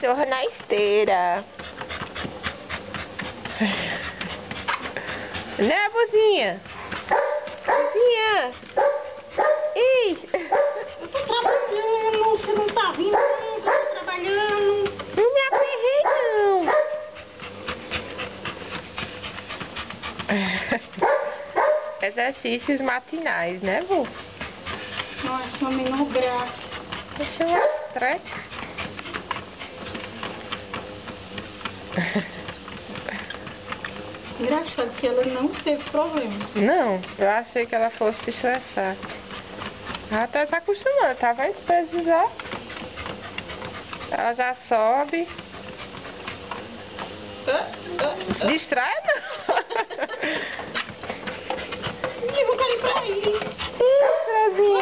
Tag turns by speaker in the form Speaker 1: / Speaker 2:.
Speaker 1: cachorra na esteira. Né, Buzinha? Buzinha! Ih!
Speaker 2: Eu tô trabalhando, você não tá vindo, eu tô trabalhando.
Speaker 1: Não me aperrei, não. Exercícios matinais, né, Bu?
Speaker 2: Nossa, homem, não graça.
Speaker 1: Deixa eu mostrar.
Speaker 2: Engraçado que ela não teve problema.
Speaker 1: Não, eu achei que ela fosse se estressar. Ela até tá acostumando, tá vendo? Se precisar. Ela já sobe. Distrai, não.
Speaker 2: Eu vou cair pra aí.
Speaker 1: Ih, Brasil.